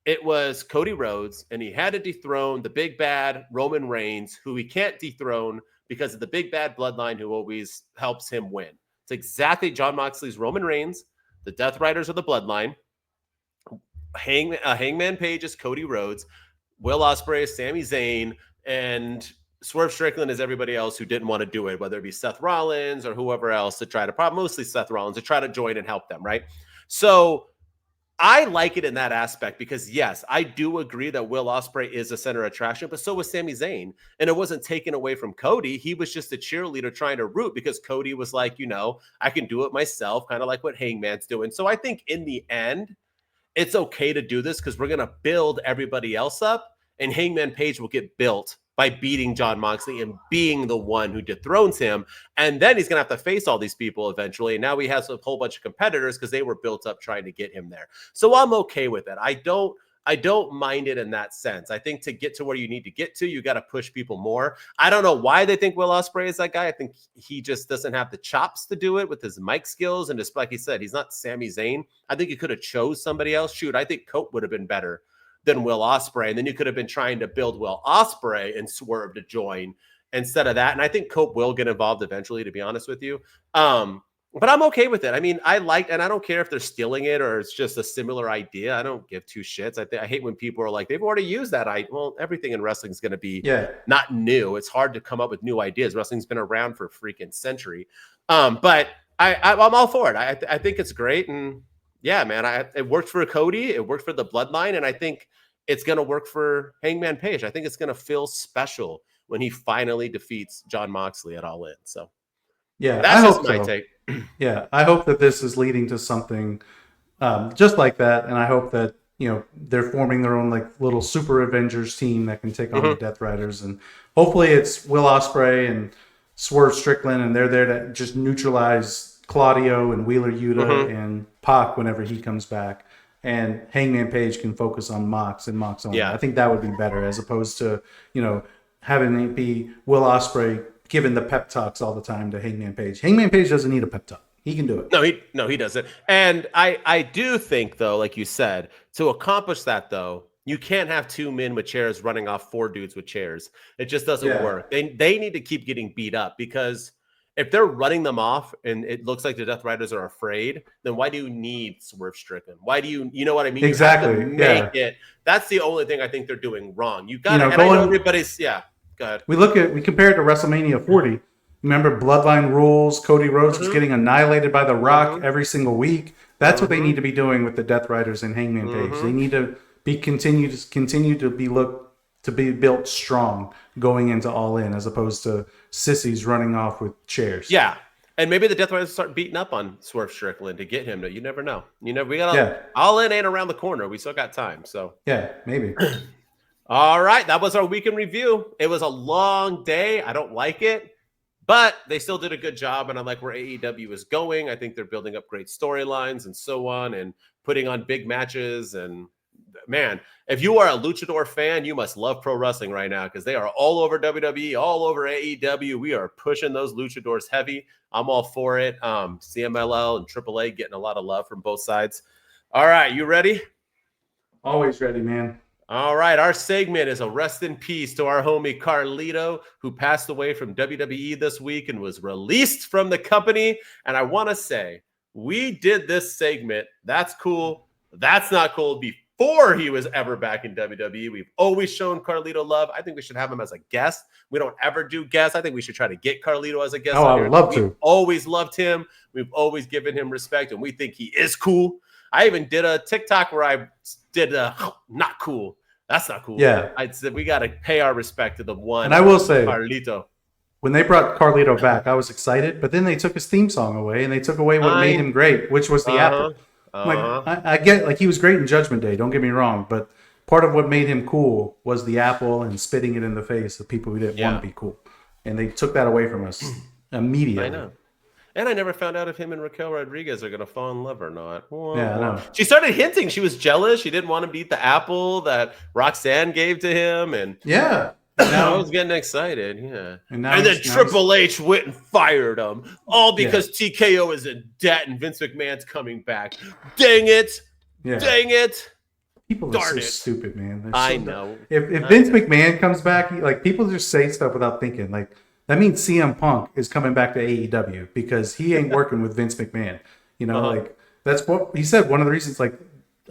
it was Cody Rhodes, and he had to dethrone the big bad Roman Reigns, who he can't dethrone because of the big bad Bloodline who always helps him win. It's exactly Jon Moxley's Roman Reigns. The Death Riders are the Bloodline. Hangman Page is Cody Rhodes. Will Ospreay is Sami Zayn. And... Swerve Strickland is everybody else who didn't want to do it, whether it be Seth Rollins or whoever else to try to, probably mostly Seth Rollins, to try to join and help them, right? So I like it in that aspect because, yes, I do agree that Will Ospreay is a center attraction, but so was Sami Zayn. And it wasn't taken away from Cody. He was just a cheerleader trying to root because Cody was like, I can do it myself, kind of like what Hangman's doing. So I think in the end, it's okay to do this because we're going to build everybody else up, and Hangman Page will get built by beating Jon Moxley and being the one who dethrones him. And then he's going to have to face all these people eventually. And now he has a whole bunch of competitors because they were built up trying to get him there. So I'm okay with it. I don't mind it in that sense. I think to get to where you need to get to, you got to push people more. I don't know why they think Will Ospreay is that guy. I think he just doesn't have the chops to do it with his mic skills. And just like he said, he's not Sami Zayn. I think he could have chose somebody else. Shoot, I think Cope would have been better than Will Ospreay. And then you could have been trying to build Will Ospreay and Swerve to join instead of that. And I think Cope will get involved eventually, to be honest with you. But I'm okay with it. I mean, and I don't care if they're stealing it or it's just a similar idea. I don't give two shits. I hate when people are like, they've already used that. Well, everything in wrestling is going to be not new. It's hard to come up with new ideas. Wrestling's been around for a freaking century. But I'm all for it. I think it's great, and yeah, man, it worked for Cody, it worked for the Bloodline, and I think it's gonna work for Hangman Page. I think it's gonna feel special when he finally defeats Jon Moxley at All In. So yeah, that's just my take. Yeah, I hope that this is leading to something just like that, and I hope that they're forming their own like little Super Avengers team that can take on the Death Riders, and hopefully it's Will Ospreay and Swerve Strickland, and they're there to just neutralize Claudio and Wheeler Yuta and Pac whenever he comes back, and Hangman Page can focus on Mox and Mox only. I think that would be better as opposed to having it be Will Ospreay giving the pep talks all the time to Hangman Page. Hangman Page doesn't need a pep talk. He can do it. No, he doesn't. And I do think, though, like you said, to accomplish that, though, you can't have two men with chairs running off four dudes with chairs. It just doesn't work. They need to keep getting beat up, because if they're running them off and it looks like the Death Riders are afraid, then why do you need Swerve Strickland? Why do you know what I mean? Exactly. You have to make it. That's the only thing I think they're doing wrong. You got to, and I know everybody's, go ahead. We compare it to WrestleMania 40. Remember Bloodline Rules, Cody Rhodes was getting annihilated by The Rock every single week. That's what they need to be doing with the Death Riders and Hangman Page. They need to continue to be built strong going into All In, as opposed to sissies running off with chairs. Yeah. And maybe the Death Riders start beating up on Swerve Strickland to get him. You never know. We got All In ain't around the corner. We still got time. So yeah, maybe. All right, that was our weekend review. It was a long day. I don't like it. But they still did a good job, and I like where AEW is going. I think they're building up great storylines and so on, and putting on big matches. And man, if you are a luchador fan, you must love pro wrestling right now, because they are all over WWE, all over AEW. We are pushing those luchadors heavy. I'm all for it. CMLL and AAA getting a lot of love from both sides. All right, you ready? Always ready, man. All right, our segment is a rest in peace to our homie Carlito, who passed away from WWE this week and was released from the company. And I want to say, we did this segment, That's Cool, That's Not Cool, before he was ever back in WWE. We've always shown Carlito love. I think we should have him as a guest. We don't ever do guests. I think we should try to get Carlito as a guest. I would love to. We've always loved him. We've always given him respect, and we think he is cool. I even did a TikTok where I did not cool. That's not cool. Yeah. I said we got to pay our respect to the one. And I will say, Carlito. When they brought Carlito back, I was excited, but then they took his theme song away, and they took away what made him great, which was the apple. I get, like, he was great in Judgment Day, don't get me wrong, but part of what made him cool was the apple and spitting it in the face of people who didn't want to be cool. And they took that away from us immediately. I know. And I never found out if him and Raquel Rodriguez are going to fall in love or not. Whoa. Yeah, I know. She started hinting she was jealous. She didn't want him to eat the apple that Roxanne gave to him. And yeah. I was getting excited. Yeah. And then Triple H went and fired him. All because TKO is in debt and Vince McMahon's coming back. Dang it. Yeah. Dang it. People are so stupid, man. I know. If Vince McMahon comes back, people just say stuff without thinking. Like, that means CM Punk is coming back to AEW because he ain't working with Vince McMahon. That's what he said. One of the reasons,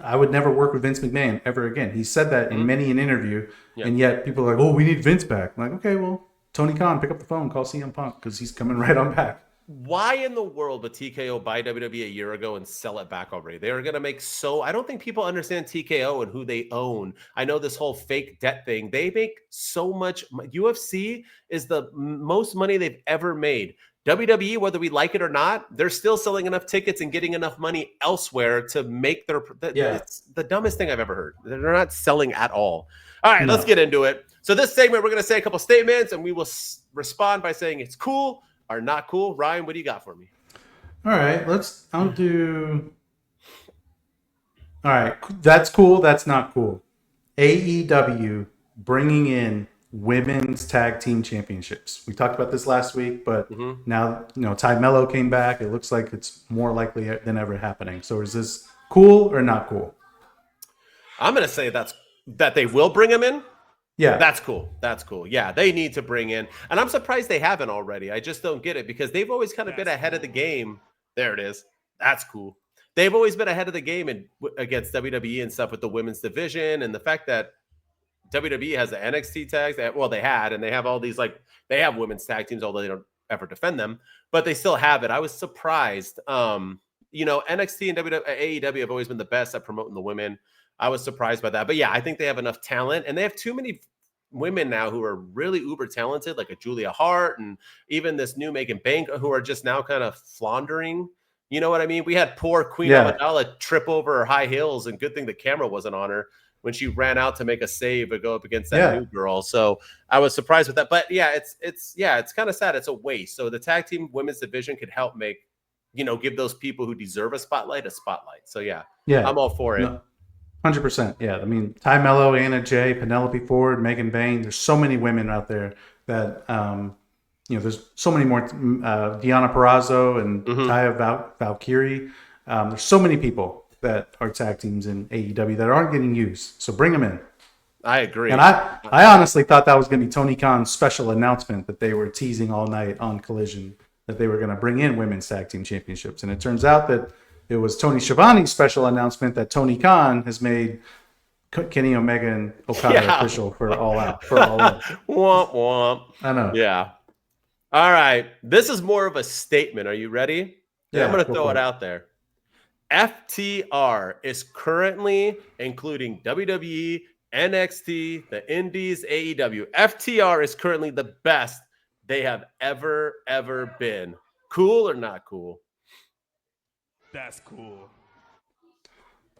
I would never work with Vince McMahon ever again. He said that in many an interview, and yet people are like, oh, we need Vince back. I'm like, okay, well, Tony Khan, pick up the phone, call CM Punk, because he's coming right on back. Why in the world would TKO buy WWE a year ago and sell it back already? They are going to make I don't think people understand TKO and who they own. I know this whole fake debt thing. They make so much. UFC is the most money they've ever made. WWE, whether we like it or not, they're still selling enough tickets and getting enough money elsewhere to make it's the dumbest thing I've ever heard. They're not selling at all. All right, let's get into it. So this segment, we're going to say a couple statements, and we will respond by saying it's cool or not cool. Ryan, what do you got for me? All right, I'll do. All right, that's cool. That's not cool. AEW bringing in women's tag team championships. We talked about this last week, but now, Ty Mello came back. It looks like it's more likely than ever happening. So is this cool or not cool? I'm going to say that they will bring him in. Yeah. That's cool. That's cool. Yeah, they need to bring in. And I'm surprised they haven't already. I just don't get it because they've always kind of been ahead of the game. There it is. That's cool. They've always been ahead of the game against WWE and stuff with the women's division, and the fact that WWE has the NXT tags. They had, and they have all these, they have women's tag teams, although they don't ever defend them, but they still have it. I was surprised. NXT and AEW have always been the best at promoting the women. I was surprised by that. But yeah, I think they have enough talent, and they have too many women now who are really uber talented, like a Julia Hart and even this new Megan Bank, who are just now kind of floundering. You know what I mean? We had poor Queen Amidala trip over her high heels, and good thing the camera wasn't on her when she ran out to make a save or go up against that new girl. So I was surprised with that. But yeah, it's kind of sad. It's a waste. So the tag team women's division could help make, give those people who deserve a spotlight. So yeah, I'm all for it. 100%. Yeah. I mean, Ty Mello, Anna Jay, Penelope Ford, Megan Bain. There's so many women out there that, there's so many more. Deonna Purrazzo and Taya Valkyrie. There's so many people that are tag teams in AEW that aren't getting used. So bring them in. I agree. And I honestly thought that was going to be Tony Khan's special announcement that they were teasing all night on Collision, that they were going to bring in women's tag team championships. And it turns out that it was Tony Schiavone's special announcement that Tony Khan has made Kenny Omega and Okada official for All Out. Womp womp. I know. Yeah. All right. This is more of a statement. Are you ready? Yeah. I'm going to throw it out there. FTR is currently, including WWE, NXT, the Indies, AEW. FTR is currently the best they have ever been. Cool or not cool? That's cool.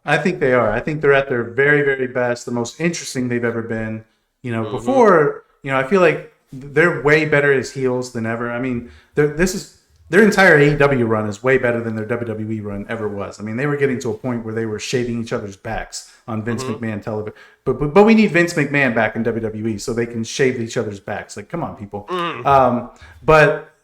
I think they are. I think they're at their very, very best, the most interesting they've ever been. Before, I feel like they're way better as heels than ever. I mean, their entire AEW run is way better than their WWE run ever was. I mean, they were getting to a point where they were shaving each other's backs on Vince McMahon television. But we need Vince McMahon back in WWE so they can shave each other's backs. Like, come on, people.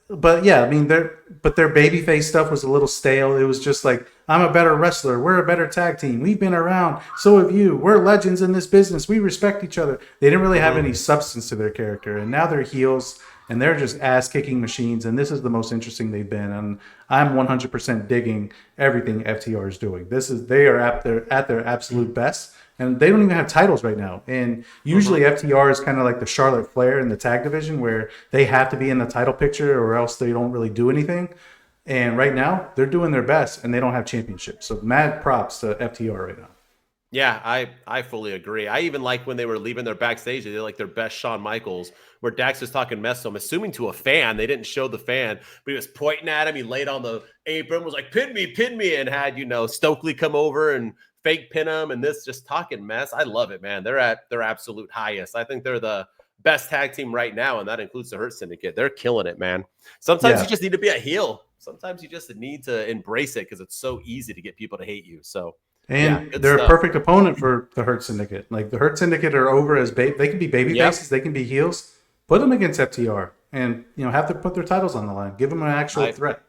But yeah, I mean, their babyface stuff was a little stale. It was just like, I'm a better wrestler. We're a better tag team. We've been around. So have you. We're legends in this business. We respect each other. They didn't really have any substance to their character. And now they're heels, and they're just ass-kicking machines. And this is the most interesting they've been. And I'm 100% digging everything FTR is doing. They are at their absolute best. And they don't even have titles right now. And usually FTR is kind of like the Charlotte Flair in the tag division, where they have to be in the title picture or else they don't really do anything. And right now, they're doing their best, and they don't have championships. So mad props to FTR right now. Yeah, I fully agree. I even like when they were leaving their backstage, they did like their best Shawn Michaels, where Dax was talking mess to him, assuming to a fan. They didn't show the fan, but he was pointing at him. He laid on the apron, was like, pin me, and had, Stokely come over and fake pin him, and this just talking mess. I love it, man. They're at their absolute highest. I think they're the best tag team right now, and that includes the Hurt Syndicate. They're killing it, man. Sometimes you just need to be a heel. Sometimes you just need to embrace it because it's so easy to get people to hate you. So, and they're a perfect opponent for the Hurt Syndicate. Like, the Hurt Syndicate are over as they can be baby faces, they can be heels. Put them against FTR, and have to put their titles on the line. Give them an actual threat.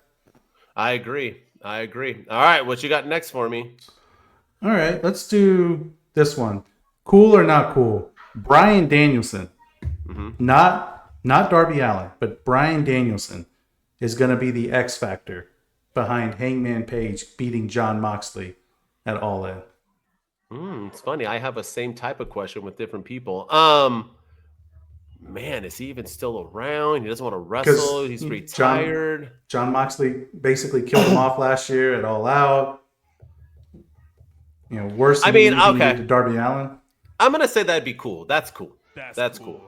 I agree. All right, what you got next for me? All right, let's do this one. Cool or not cool? Bryan Danielson, not Darby Allin, but Bryan Danielson is going to be the X factor behind Hangman Page beating Jon Moxley at All In. It's funny. I have a same type of question with different people. Man, is he even still around? He doesn't want to wrestle. He's retired. Jon Moxley basically killed him off last year at All Out. Worse than to Darby Allin. I'm going to say that'd be cool. That's cool. That's cool.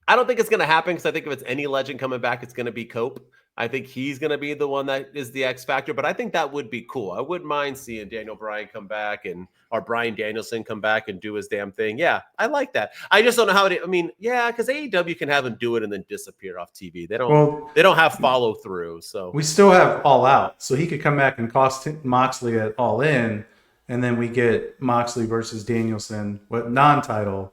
I don't think it's going to happen because I think if it's any legend coming back, it's going to be Cope. I think he's going to be the one that is the X factor, but I think that would be cool. I wouldn't mind seeing Daniel Bryan come back or Bryan Danielson come back and do his damn thing. Yeah, I like that. I just don't know how because AEW can have him do it and then disappear off TV. They don't have follow through. So we still have All Out, so he could come back and cost Moxley at All In, and then we get Moxley versus Danielson with non-title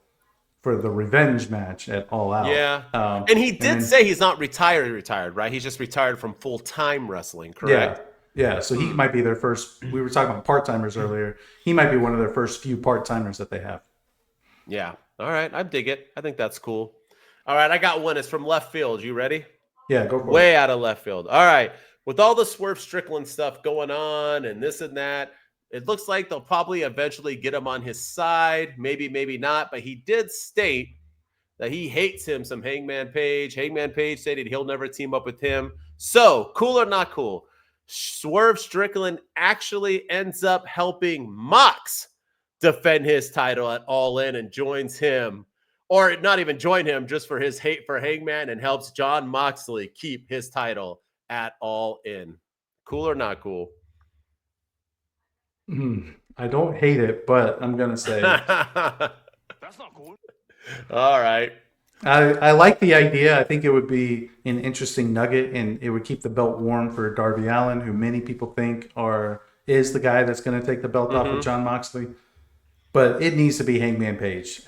for the revenge match at All Out. Yeah. And he did say he's not retired, right? He's just retired from full-time wrestling, correct? Yeah. So he might be their first. We were talking about part-timers earlier. He might be one of their first few part-timers that they have. Yeah. All right. I dig it. I think that's cool. All right. I got one. It's from left field. You ready? Yeah, go for it. Way out of left field. All right. With all the Swerve Strickland stuff going on and this and that, it looks like they'll probably eventually get him on his side. Maybe, maybe not. But he did state that he hates him some Hangman Page. Hangman Page stated he'll never team up with him. So, cool or not cool, Swerve Strickland actually ends up helping Mox defend his title at All In and joins him, or not even join him, just for his hate for Hangman, and helps Jon Moxley keep his title at All In. Cool or not cool? I don't hate it, but I'm going to say that's not cool. All right. I like the idea. I think it would be an interesting nugget, and it would keep the belt warm for Darby Allin, who many people think is the guy that's going to take the belt off of Jon Moxley. But it needs to be Hangman Page.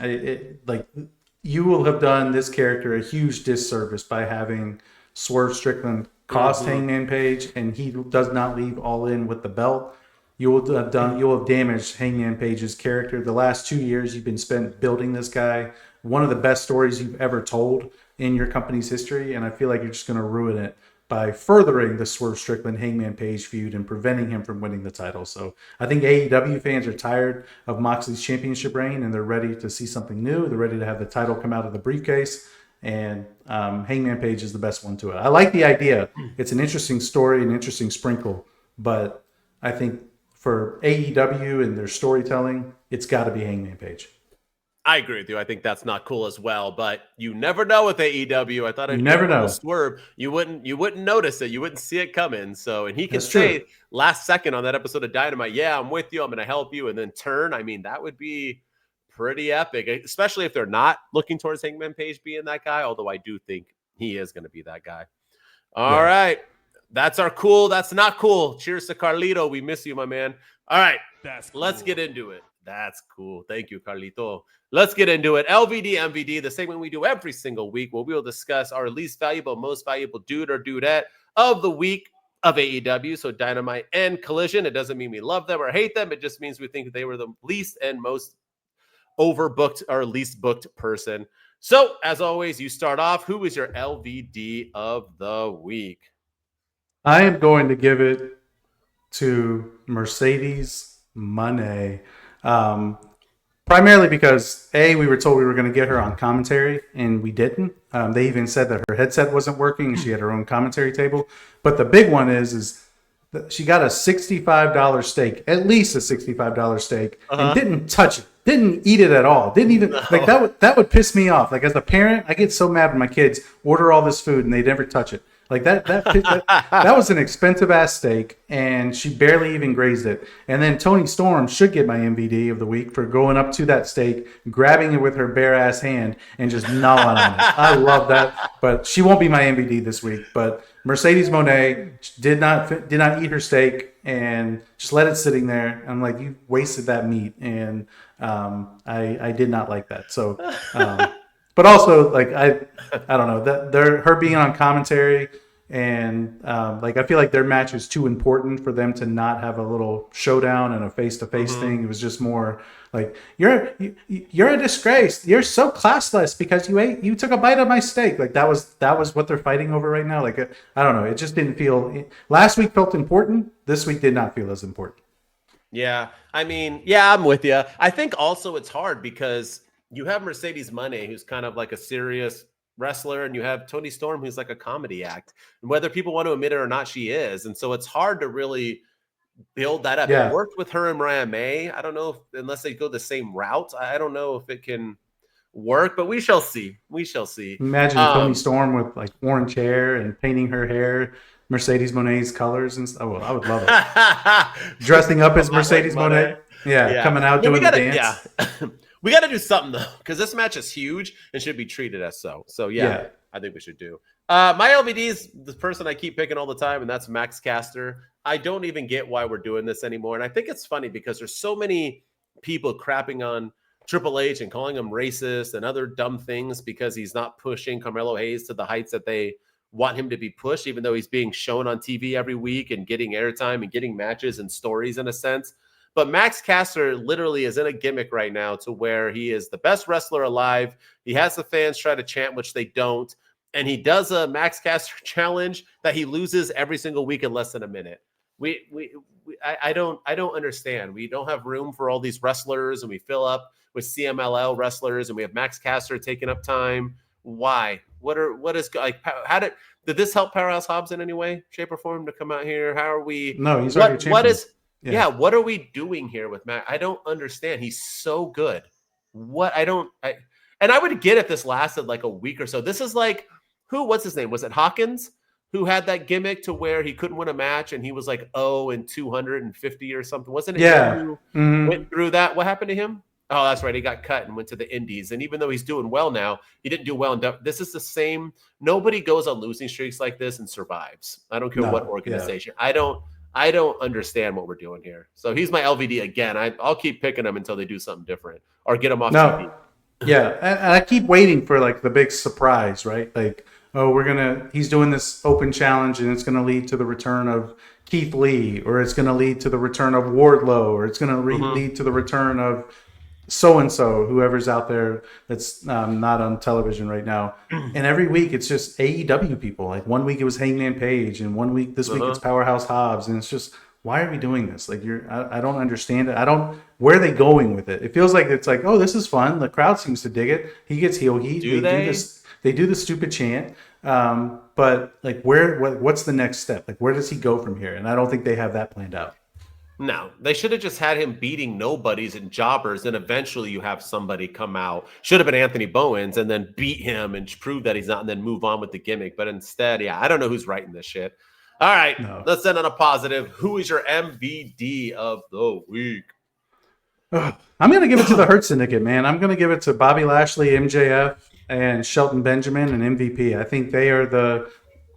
You will have done this character a huge disservice by having Swerve Strickland cost Hangman Page, and he does not leave All In with the belt. You will have damaged Hangman Page's character. The last 2 years you've been spent building this guy, one of the best stories you've ever told in your company's history, and I feel like you're just going to ruin it by furthering the Swerve Strickland Hangman Page feud and preventing him from winning the title. So I think AEW fans are tired of Moxley's championship reign, and they're ready to see something new. They're ready to have the title come out of the briefcase, and Hangman Page is the best one to it. I like the idea. It's an interesting story, an interesting sprinkle, but I think for AEW and their storytelling, it's got to be Hangman Page. I agree with you. I think that's not cool as well, but you never know with AEW. I thought if you never know Swerve, you wouldn't notice it. You wouldn't see it coming. So, and he can say last second on that episode of Dynamite, yeah, I'm with you. I'm going to help you. And then turn. I mean, that would be pretty epic, especially if they're not looking towards Hangman Page being that guy. Although I do think he is going to be that guy. All right. That's our cool. That's not cool. Cheers to Carlito. We miss you, my man. All right. Let's get into it. That's cool. Thank you, Carlito. Let's get into it. LVD, MVD, the segment we do every single week where we will discuss our least valuable, most valuable dude or dudette of the week of AEW. So Dynamite and Collision. It doesn't mean we love them or hate them. It just means we think they were the least and most overbooked or least booked person. So as always, you start off. Who is your LVD of the week? I am going to give it to Mercedes Moné. Primarily because, A, we were told we were going to get her on commentary, and we didn't. They even said that her headset wasn't working, and she had her own commentary table. But the big one is that she got a $65 steak, at least a $65 steak, and didn't touch it. Didn't eat it at all. Didn't even like that would piss me off. Like, as a parent, I get so mad when my kids order all this food and they never touch it. Like that was an expensive ass steak, and she barely even grazed it. And then Toni Storm should get my MVD of the week for going up to that steak, grabbing it with her bare ass hand, and just gnawing on it. I love that, but she won't be my MVD this week. But Mercedes Moné did not eat her steak and just let it sitting there. I'm like, you wasted that meat, and I did not like that. So. But also, like, I don't know, that her being on commentary, and like, I feel like their match is too important for them to not have a little showdown and a face-to-face thing. It was just more like, you're a disgrace. You're so classless because you took a bite of my steak. Like, that was what they're fighting over right now. Like, I don't know. It just didn't feel. Last week felt important. This week did not feel as important. Yeah, I mean, yeah, I'm with you. I think also it's hard because you have Mercedes Moné, who's kind of like a serious wrestler, and you have Toni Storm, who's like a comedy act. And whether people want to admit it or not, she is. And so it's hard to really build that up. Yeah. It worked with her and Mariah May. I don't know unless they go the same route. I don't know if it can work, but we shall see. We shall see. Imagine Toni Storm with like orange hair and painting her hair Mercedes Moné's colors and stuff. Oh, well, I would love it. Dressing up as Mercedes Moné. Yeah, coming out doing the dance. Yeah. We got to do something, though, because this match is huge and should be treated as so. So, yeah. I think we should do. My LVD is the person I keep picking all the time, and that's Max Caster. I don't even get why we're doing this anymore. And I think it's funny because there's so many people crapping on Triple H and calling him racist and other dumb things because he's not pushing Carmelo Hayes to the heights that they want him to be pushed, even though he's being shown on TV every week and getting airtime and getting matches and stories in a sense. But Max Caster literally is in a gimmick right now to where he is the best wrestler alive. He has the fans try to chant, which they don't. And he does a Max Caster challenge that he loses every single week in less than a minute. I don't understand. We don't have room for all these wrestlers, and we fill up with CMLL wrestlers, and we have Max Caster taking up time. Why? What is like? How did this help Powerhouse Hobbs in any way, shape, or form to come out here? How are we? No, he's already champion. What is? Yeah, what are we doing here with Matt? I don't understand. He's so good. And I would get if this lasted like a week or so. This is like what's his name? Was it Hawkins who had that gimmick to where he couldn't win a match and he was like 250 or something? Wasn't it? Yeah. Went through that. What happened to him? Oh, that's right. He got cut and went to the Indies. And even though he's doing well now, he didn't do well. This is the same. Nobody goes on losing streaks like this and survives. I don't care what organization. Yeah. I don't understand what we're doing here. So he's my LVD again. I'll keep picking him until they do something different or get him off TV. Yeah, and I keep waiting for like the big surprise, right? Like, he's doing this open challenge and it's gonna lead to the return of Keith Lee, or it's gonna lead to the return of Wardlow, or it's gonna lead to the return of so-and-so, whoever's out there that's not on television right now. And every week it's just AEW people. Like 1 week it was Hangman Page, and 1 week this week it's Powerhouse Hobbs, and it's just, why are we doing this? Like, I don't understand it. Where are they going with it? It feels like it's like, oh, this is fun. The crowd seems to dig it. He gets heel heat. They do the stupid chant. But like, what's the next step? Like, where does he go from here? And I don't think they have that planned out. No, they should have just had him beating nobodies and jobbers, and eventually you have somebody come out. Should have been Anthony Bowens, and then beat him and prove that he's not, and then move on with the gimmick. But instead, I don't know who's writing this shit. All right, Let's end on a positive. Who is your MVD of the week? I'm going to give it to the Hurt Syndicate, man. I'm going to give it to Bobby Lashley, MJF, and Shelton Benjamin, and MVP. I think they are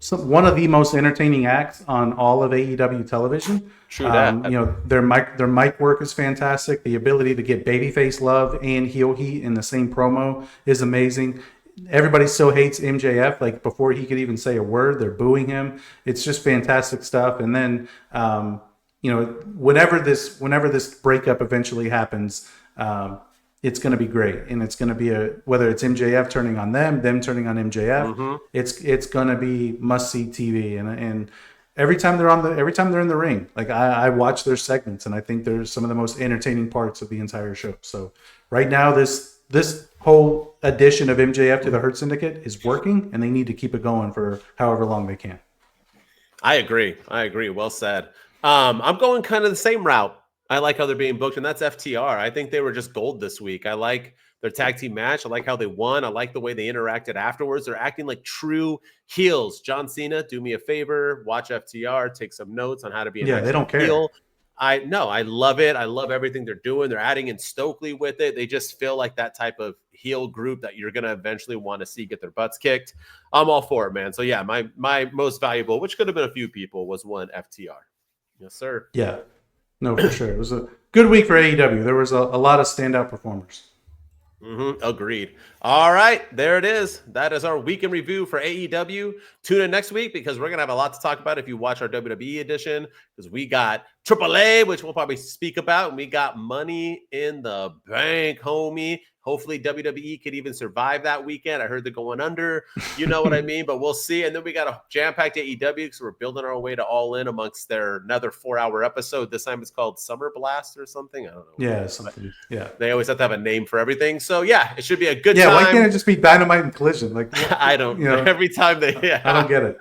one of the most entertaining acts on all of AEW television. True that. Their mic work is fantastic. The ability to get babyface love and heel heat in the same promo is amazing. Everybody still hates MJF. Like, before he could even say a word, they're booing him. It's just fantastic stuff. And then, whenever this breakup eventually happens, it's going to be great, and it's going to be whether it's MJF turning on them turning on MJF. It's going to be must see TV. And every time they're in the ring, like I watch their segments, and I think they're some of the most entertaining parts of the entire show. So right now, this whole addition of MJF to the Hurt Syndicate is working, and they need to keep it going for however long they can. I agree. Well said. I'm going kind of the same route. I like how they're being booked, and that's FTR. I think they were just gold this week. I like their tag team match. I like how they won. I like the way they interacted afterwards. They're acting like true heels. John Cena, do me a favor, watch FTR, take some notes on how to be an they don't care. Heel. I love it. I love everything they're doing. They're adding in Stokely with it. They just feel like that type of heel group that you're going to eventually want to see get their butts kicked. I'm all for it, man. So yeah, my most valuable, which could have been a few people, was one FTR. Yes, sir. Yeah. No, for sure. It was a good week for AEW. There was a lot of standout performers. Agreed. All right, there it is. That is our week in review for AEW. Tune in next week because we're going to have a lot to talk about if you watch our WWE edition, because we got AAA, which we'll probably speak about, and we got Money in the Bank, homie. Hopefully WWE could even survive that weekend. I heard they're going under. You know what I mean? But we'll see. And then we got a jam-packed AEW because we're building our way to All In amongst their another 4-hour episode. This time it's called Summer Blast or something. I don't know. Yeah, something. Yeah. They always have to have a name for everything. So, yeah, it should be a good time. Yeah, why can't it just be Dynamite and Collision? Like, I don't. Every time they. Yeah. I don't get it.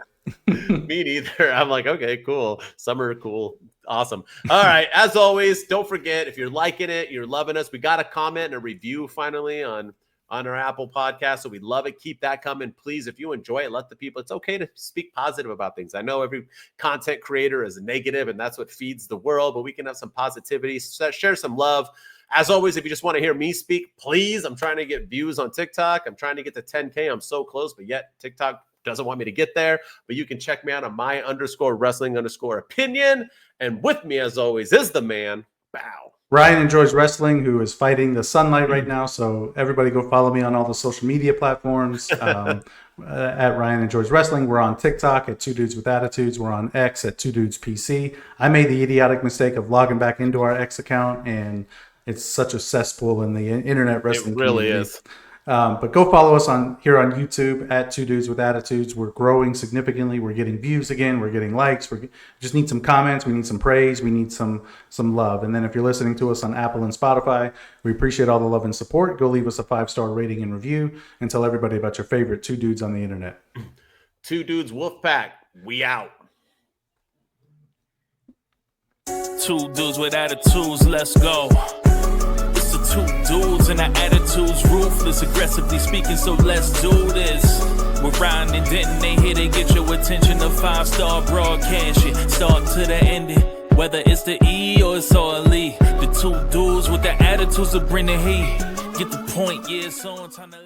Me neither. I'm like, okay, cool. Summer, cool. Awesome. All right. As always, don't forget, if you're liking it, you're loving us, we got a comment and a review finally on our Apple podcast. So we love it. Keep that coming. Please, if you enjoy it, let the people, it's okay to speak positive about things. I know every content creator is negative and that's what feeds the world, but we can have some positivity, share some love. As always, if you just want to hear me speak, please, I'm trying to get views on TikTok. I'm trying to get to 10K. I'm so close, but yet TikTok doesn't want me to get there. But you can check me out on my_wrestling_opinion. And with me, as always, is the man, Bow. Ryan Enjoys Wrestling, who is fighting the sunlight right now. So everybody go follow me on all the social media platforms. At Ryan Enjoys Wrestling. We're on TikTok at 2 Dudes with Attitudes. We're on X at 2 Dudes PC. I made the idiotic mistake of logging back into our X account, and it's such a cesspool in the internet wrestling community. It really is. But go follow us here on YouTube at Two Dudes with Attitudes. We're growing significantly. We're getting views again. We're getting likes. We just need some comments. We need some praise. We need some love. And then if you're listening to us on Apple and Spotify, we appreciate all the love and support. Go leave us a 5-star rating and review, and tell everybody about your favorite two dudes on the internet. Two Dudes Wolfpack. We out. Two dudes with attitudes. Let's go. Two dudes and our attitudes ruthless, aggressively speaking, so let's do this. We're Bryan and Denton, they here to get your attention. A 5-star broadcast, shit, start to the ending. Whether it's the E or it's all E, the two dudes with the attitudes that bring the heat. Get the point, yeah, it's on time to